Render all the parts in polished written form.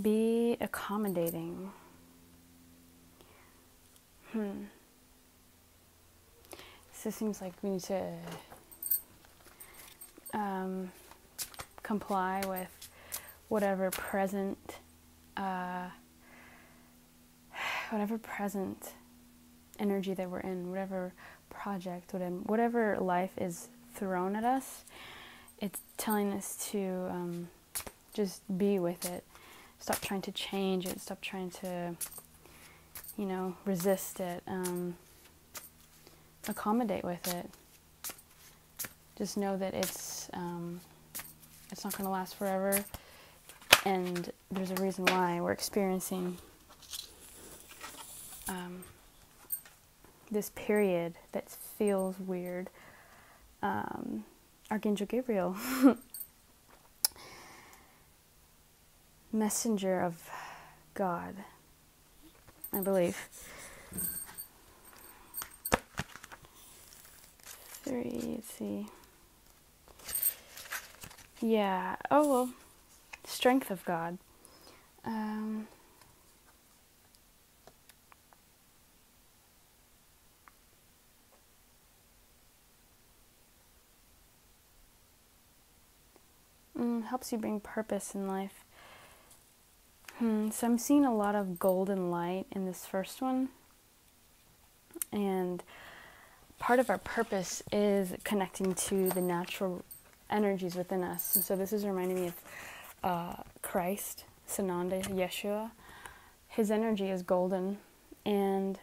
Be accommodating. So it seems like we need to comply with whatever present energy that we're in, whatever project, whatever life is thrown at us. It's telling us to just be with it. Stop trying to change it. Stop trying to, resist it. Accommodate with it. Just know that it's not going to last forever, and there's a reason why we're experiencing this period that feels weird. Archangel Gabriel, messenger of God, I believe. 3, let's see. Yeah, oh well, strength of God. Helps you bring purpose in life. So I'm seeing a lot of golden light in this first one. And part of our purpose is connecting to the natural energies within us. And so this is reminding me of Christ, Sananda, Yeshua. His energy is golden. And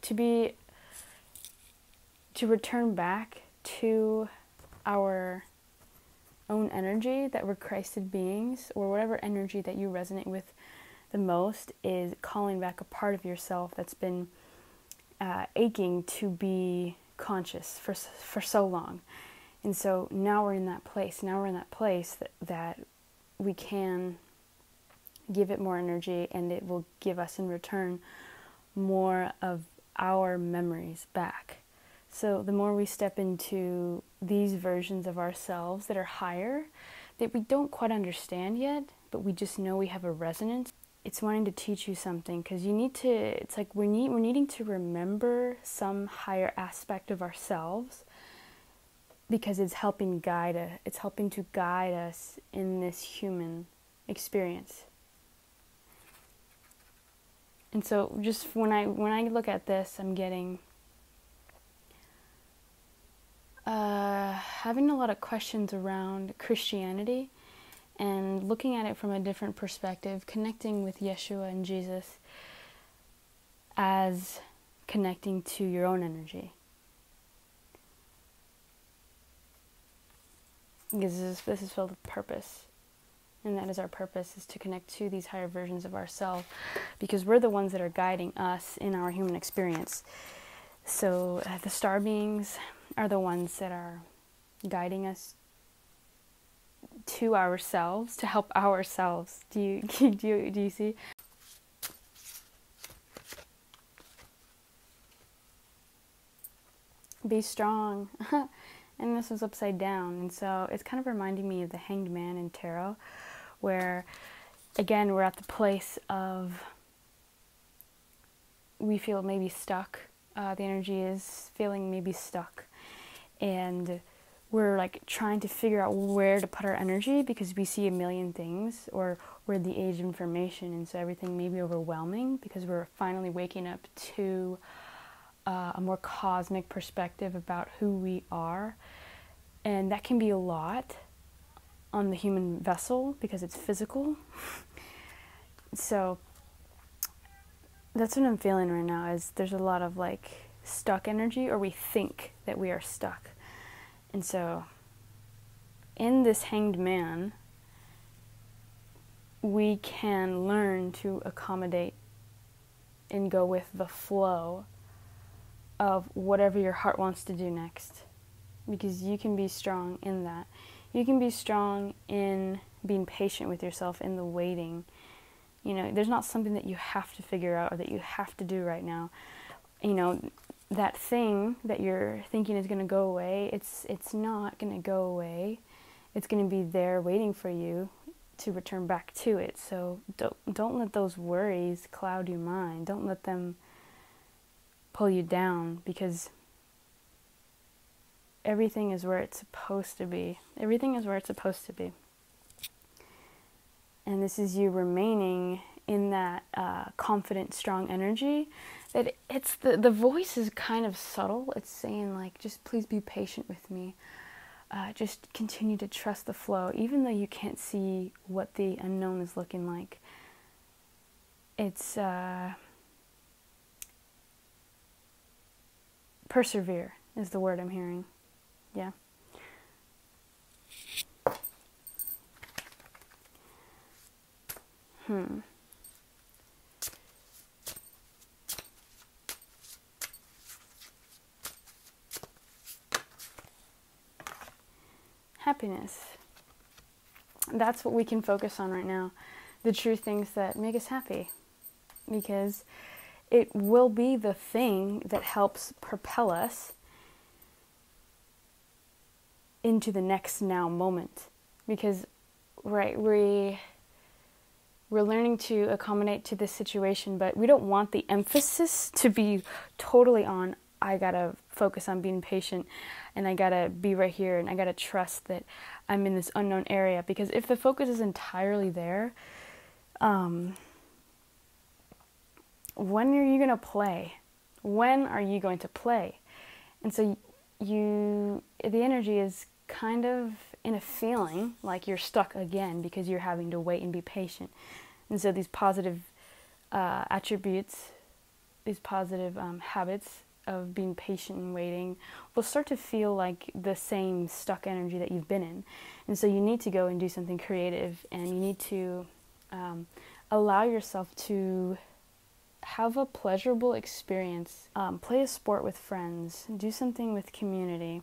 to return back to our own energy, that we're Christed beings, or whatever energy that you resonate with the most, is calling back a part of yourself that's been aching to be conscious for so long. And so now we're in that place. That we can give it more energy, and it will give us in return more of our memories back. So the more we step into these versions of ourselves that are higher, that we don't quite understand yet, but we just know we have a resonance, it's wanting to teach you something, because it's like we're needing to remember some higher aspect of ourselves, because it's helping to guide us in this human experience. And so just when I look at this, I'm getting having a lot of questions around Christianity, and looking at it from a different perspective, connecting with Yeshua and Jesus as connecting to your own energy. Because this is filled with purpose. And that is our purpose, is to connect to these higher versions of ourselves, because we're the ones that are guiding us in our human experience. So the star beings are the ones that are guiding us to ourselves, to help ourselves. Do you see? Be strong. And this was upside down, and so it's kind of reminding me of the Hanged Man in tarot, where again we're at the place of we feel maybe stuck. The energy is feeling maybe stuck, and we're like trying to figure out where to put our energy, because we see a million things, or we're the age of information, and so everything may be overwhelming, because we're finally waking up to a more cosmic perspective about who we are. And that can be a lot on the human vessel, because it's physical. So that's what I'm feeling right now, is there's a lot of like stuck energy, or we think that we are stuck. And so in this Hanged Man, we can learn to accommodate and go with the flow of whatever your heart wants to do next, because you can be strong in that. You can be strong in being patient with yourself in the waiting. There's not something that you have to figure out or that you have to do right now. That thing that you're thinking is going to go away, it's not going to go away. It's going to be there waiting for you to return back to it. So don't let those worries cloud your mind. Don't let them pull you down, because everything is where it's supposed to be. Everything is where it's supposed to be. And this is you remaining in that confident, strong energy. That it's the voice is kind of subtle. It's saying like, just please be patient with me. Just continue to trust the flow, even though you can't see what the unknown is looking like. It's persevere is the word I'm hearing. Yeah. Happiness. That's what we can focus on right now. The true things that make us happy. Because it will be the thing that helps propel us into the next now moment. Because, right, we're learning to accommodate to this situation, but we don't want the emphasis to be totally on, I gotta focus on being patient, and I gotta be right here, and I gotta trust that I'm in this unknown area. Because if the focus is entirely there, when are you gonna play? When are you going to play? And so the energy is kind of in a feeling like you're stuck again because you're having to wait and be patient. And so these positive attributes, these positive habits of being patient and waiting will start to feel like the same stuck energy that you've been in. And so you need to go and do something creative, and you need to allow yourself to have a pleasurable experience. Play a sport with friends, do something with community,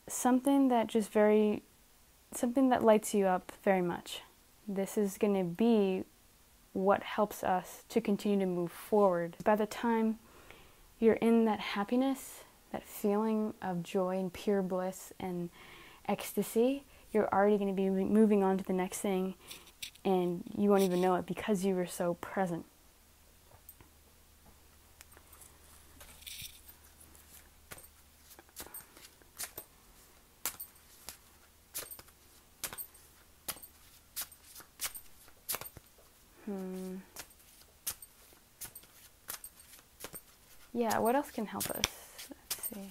something that lights you up very much. This is going to be what helps us to continue to move forward. By the time you're in that happiness, that feeling of joy and pure bliss and ecstasy, you're already going to be moving on to the next thing, and you won't even know it because you were so present. Yeah, what else can help us? Let's see.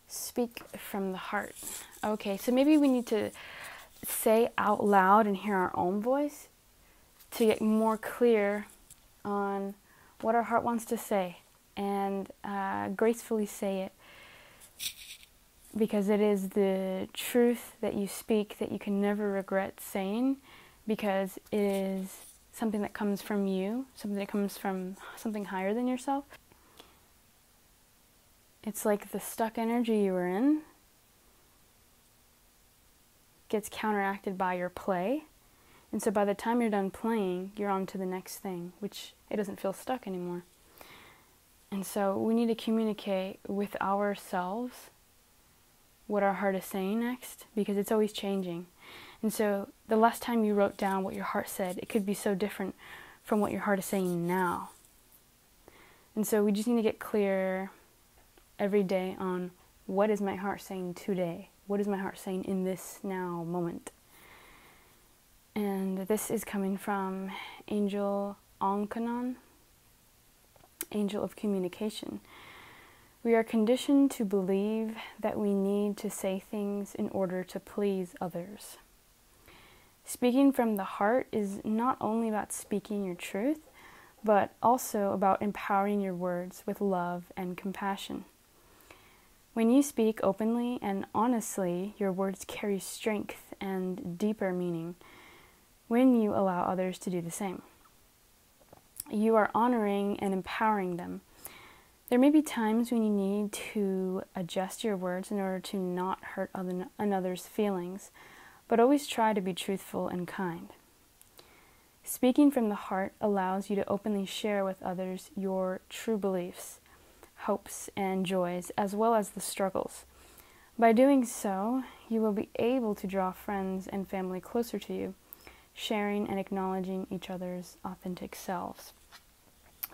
Speak from the heart. Okay, so maybe we need to say out loud and hear our own voice to get more clear on what our heart wants to say, and gracefully say it, because it is the truth that you speak that you can never regret saying, because it is something that comes from you, something that comes from something higher than yourself. It's like the stuck energy you were in gets counteracted by your play. And so by the time you're done playing, you're on to the next thing, which it doesn't feel stuck anymore. And so we need to communicate with ourselves what our heart is saying next, because it's always changing. And so the last time you wrote down what your heart said, it could be so different from what your heart is saying now. And so we just need to get clear every day on, what is my heart saying today? What is my heart saying in this now moment? And this is coming from Angel Onkanon, Angel of Communication. We are conditioned to believe that we need to say things in order to please others. Speaking from the heart is not only about speaking your truth, but also about empowering your words with love and compassion. When you speak openly and honestly, your words carry strength and deeper meaning when you allow others to do the same. You are honoring and empowering them. There may be times when you need to adjust your words in order to not hurt another's feelings, but always try to be truthful and kind. Speaking from the heart allows you to openly share with others your true beliefs, hopes, and joys, as well as the struggles. By doing so, you will be able to draw friends and family closer to you, sharing and acknowledging each other's authentic selves.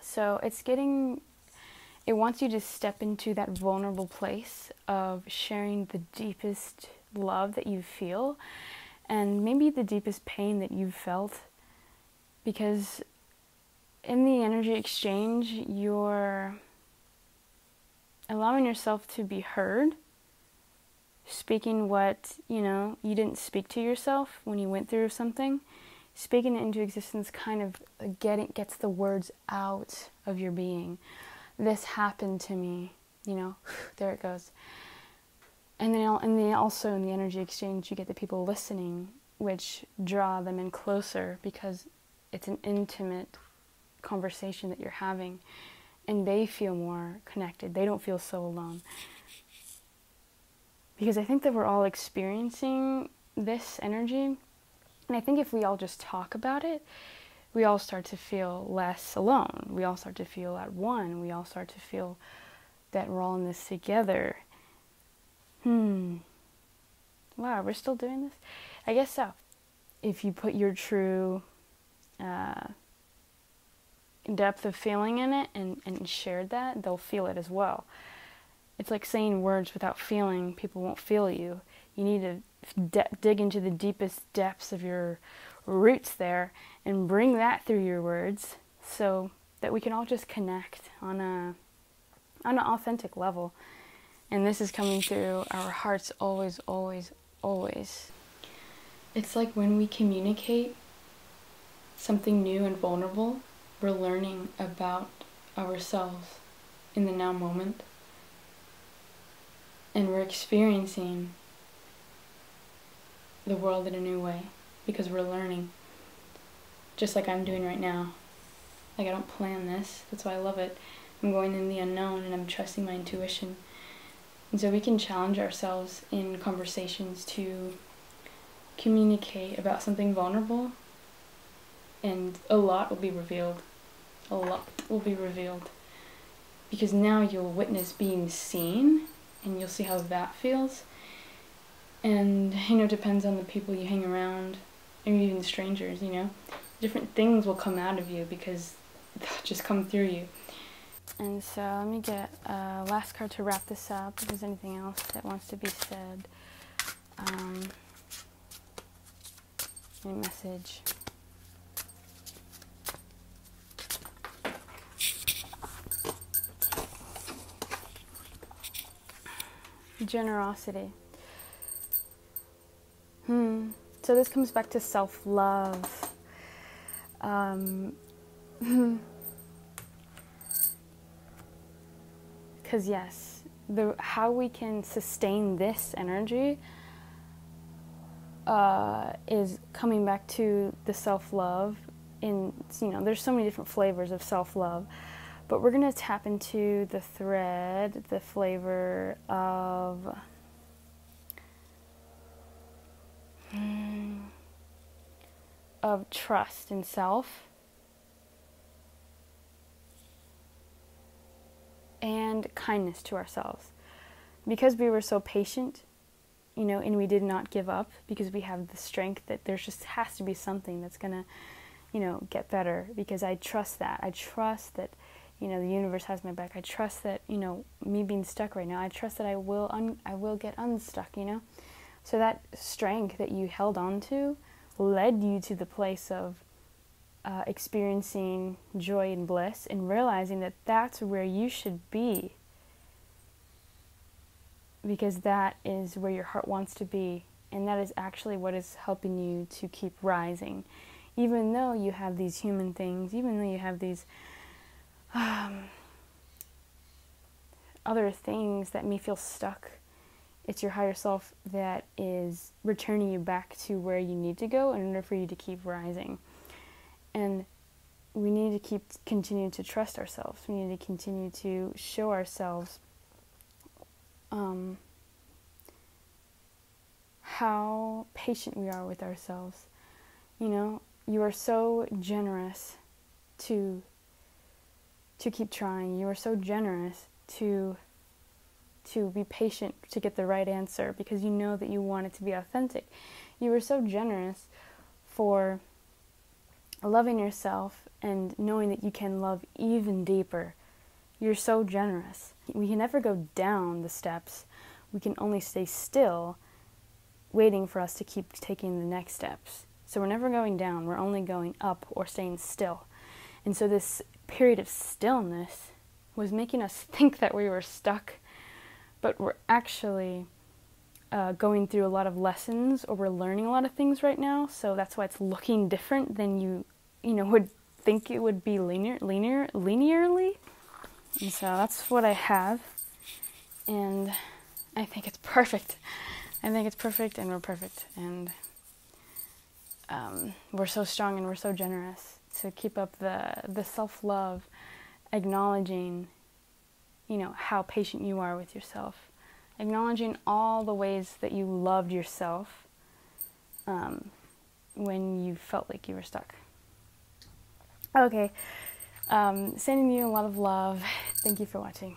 So it wants you to step into that vulnerable place of sharing the deepest love that you feel and maybe the deepest pain that you've felt, because in the energy exchange, you're allowing yourself to be heard, speaking what, you didn't speak to yourself when you went through something. Speaking it into existence kind of gets the words out of your being. This happened to me, there it goes. And then also in the energy exchange, you get the people listening, which draw them in closer because it's an intimate conversation that you're having, and they feel more connected. They don't feel so alone. Because I think that we're all experiencing this energy, and I think if we all just talk about it, we all start to feel less alone. We all start to feel at one. We all start to feel that we're all in this together. Wow, we're still doing this? I guess so. If you put your true depth of feeling in it and shared that, they'll feel it as well. It's like saying words without feeling. People won't feel you. You need to dig into the deepest depths of your roots there and bring that through your words so that we can all just connect on an authentic level. And this is coming through our hearts always, always, always. It's like when we communicate something new and vulnerable, we're learning about ourselves in the now moment. And we're experiencing the world in a new way because we're learning. Just like I'm doing right now. Like, I don't plan this. That's why I love it. I'm going in the unknown and I'm trusting my intuition. And so we can challenge ourselves in conversations to communicate about something vulnerable, and a lot will be revealed. A lot will be revealed. Because now you'll witness being seen, and you'll see how that feels. And, it depends on the people you hang around, and even strangers, Different things will come out of you because they'll just come through you. And so let me get a last card to wrap this up. If there's anything else that wants to be said. Any message. Generosity. So this comes back to self-love. Because yes, how we can sustain this energy is coming back to the self-love. There's so many different flavors of self-love, but we're going to tap into the flavor of trust in self and kindness to ourselves. Because we were so patient, and we did not give up, because we have the strength that there just has to be something that's going to, get better, because I trust that. I trust that, the universe has my back. I trust that, me being stuck right now, I trust that I will get unstuck, So that strength that you held on to led you to the place of experiencing joy and bliss, and realizing that that's where you should be, because that is where your heart wants to be, and that is actually what is helping you to keep rising. Even though you have these human things, even though you have these other things that may feel stuck, it's your higher self that is returning you back to where you need to go in order for you to keep rising. And we need to continue to trust ourselves. We need to continue to show ourselves how patient we are with ourselves. You are so generous to keep trying. You are so generous to to be patient to get the right answer because you know that you want it to be authentic. You were so generous for loving yourself and knowing that you can love even deeper. You're so generous. We can never go down the steps. We can only stay still, waiting for us to keep taking the next steps. So we're never going down, we're only going up or staying still. And so this period of stillness was making us think that we were stuck, but we're actually going through a lot of lessons, or we're learning a lot of things right now. So that's why it's looking different than you would think it would be linearly. And so that's what I have, and I think it's perfect. I think it's perfect, and we're perfect, and we're so strong and we're so generous to keep up the self-love, acknowledging, how patient you are with yourself, acknowledging all the ways that you loved yourself when you felt like you were stuck. Okay, sending you a lot of love. Thank you for watching.